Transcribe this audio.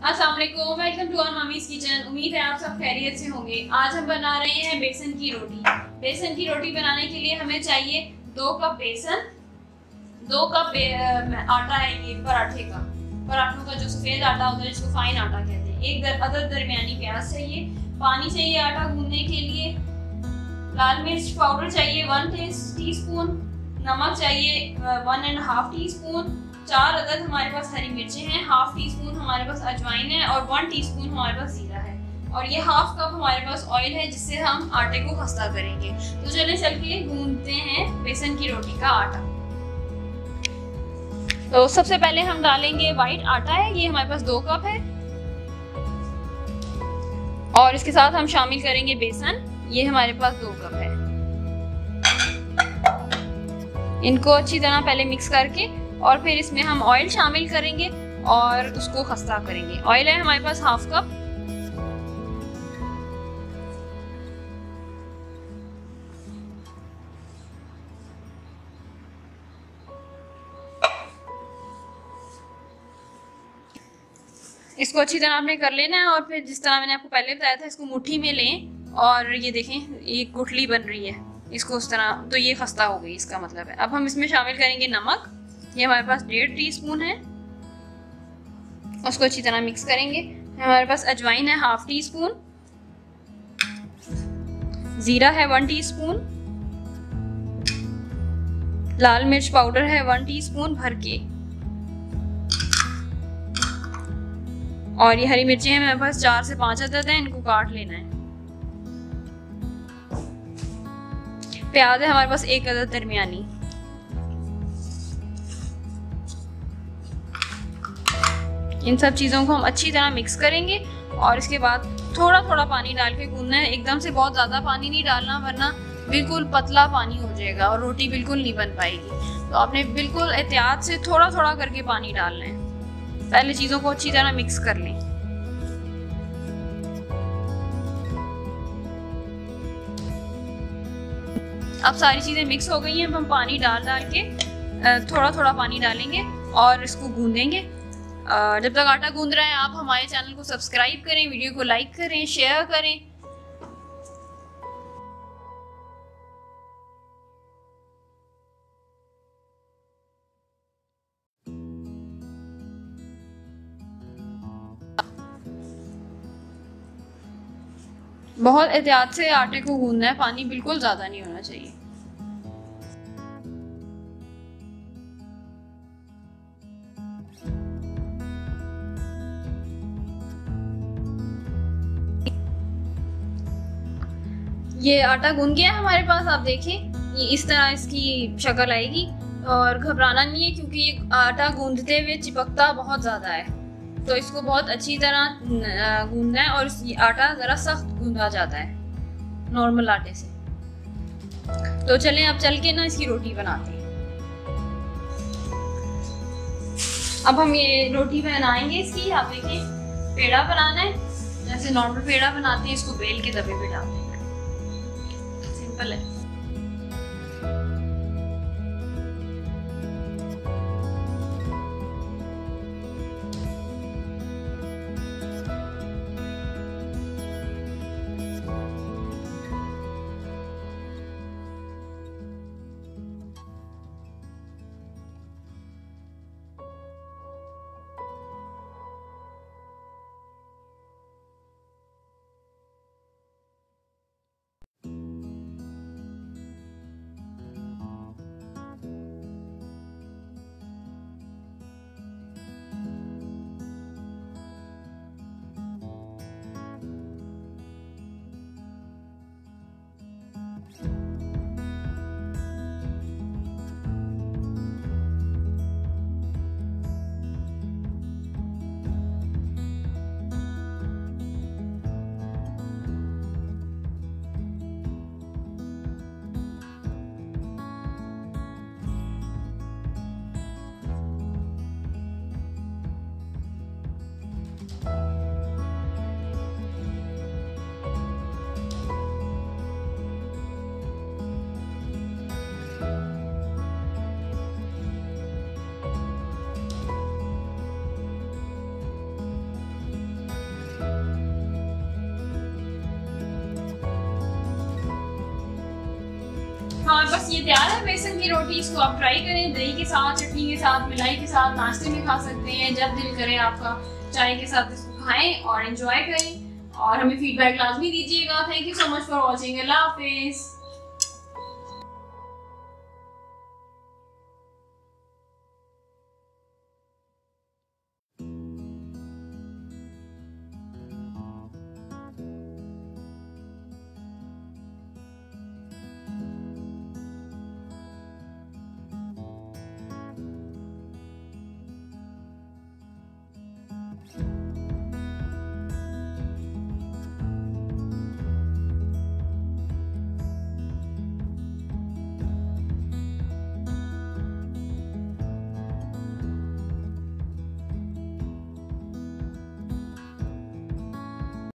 अस्सलाम वालेकुम, welcome to our mummy's kitchen. उम्मीद है आप सब खैरियत से होंगे। आज हम बना रहे हैं बेसन की रोटी। बेसन की रोटी बनाने के लिए हमें चाहिए 2 कप बेसन, 2 कप आटा है ये पराठे का, पराठों का जो सफेद आटा होता है जिसको फाइन आटा कहते हैं। एक अदद दरमियानी प्याज चाहिए, पानी चाहिए आटा गूंदने के लिए, लाल मिर्च पाउडर चाहिए 1 टीस्पून, नमक चाहिए 1.5 टीस्पून, 4 अदद हमारे पास हरी मिर्चें हैं, 1/2 टीस्पून हमारे पास अजवाइन है और 1 टीस्पून हमारे पास जीरा है और ये 1/2 कप हमारे पास ऑयल है जिससे हम आटे को खस्ता करेंगे। तो चलिए चल के गूंदते हैं बेसन की रोटी का आटा। तो सबसे पहले हम डालेंगे वाइट आटा है, ये हमारे पास 2 कप है और इसके साथ हम शामिल करेंगे बेसन, ये हमारे पास 2 कप है। इनको अच्छी तरह पहले मिक्स करके और फिर इसमें हम ऑयल शामिल करेंगे और उसको खस्ता करेंगे। ऑयल है हमारे पास 1/2 कप। इसको अच्छी तरह आपने कर लेना है और फिर जिस तरह मैंने आपको पहले बताया था इसको मुट्ठी में लें और ये देखें ये गुठली बन रही है, इसको उस तरह, तो ये खस्ता हो गई इसका मतलब है। अब हम इसमें शामिल करेंगे नमक, ये हमारे पास 1.5 टीस्पून है, उसको अच्छी तरह मिक्स करेंगे। हमारे पास अजवाइन है 1/2 टीस्पून, जीरा है 1 टीस्पून, लाल मिर्च पाउडर है 1 टीस्पून भर के और ये हरी मिर्चें हैं मेरे पास 4 से 5 अदद हैं, इनको काट लेना है। प्याज है हमारे पास 1 अदद दरमियानी। इन सब चीज़ों को हम अच्छी तरह मिक्स करेंगे और इसके बाद थोड़ा थोड़ा पानी डाल के गूंदना है। एकदम से बहुत ज़्यादा पानी नहीं डालना वरना बिल्कुल पतला पानी हो जाएगा और रोटी बिल्कुल नहीं बन पाएगी। तो आपने बिल्कुल एहतियात से थोड़ा थोड़ा करके पानी डालना है। पहले चीज़ों को अच्छी तरह मिक्स कर लें। अब सारी चीज़ें मिक्स हो गई हैं। अब हम पानी डाल के थोड़ा थोड़ा पानी डालेंगे और इसको गूंदेंगे। जब तक आटा गूंद रहा है आप हमारे चैनल को सब्सक्राइब करें, वीडियो को लाइक करें, शेयर करें। बहुत एहतियात से आटे को गूंदना है, पानी बिल्कुल ज़्यादा नहीं होना चाहिए। ये आटा गूंद गया हमारे पास, आप देखें ये इस तरह इसकी शक्ल आएगी और घबराना नहीं है क्योंकि ये आटा गूंदते हुए चिपकता बहुत ज़्यादा है, तो इसको बहुत अच्छी तरह गूंदना है और ये आटा ज़रा सख्त गूंदा जाता है नॉर्मल आटे से। तो चलें अब चल के ना इसकी रोटी बनाते हैं। अब हम ये रोटी बनाएंगे इसकी, आप देखें पेड़ा बनाना है, जैसे नॉर्मल पेड़ा बनाते हैं इसको बेल के तवे पे डालते हैं, सिंपल है। बस ये तैयार है बेसन की रोटी। इसको आप ट्राई करें, दही के साथ, चटनी के साथ, मिलाई के साथ, नाश्ते में खा सकते हैं, जब दिल करे आपका चाय के साथ इसको खाएं और एंजॉय करें। और हमें फीडबैक लाजमी दीजिएगा। Thank you so much for watching. Allah Hafiz.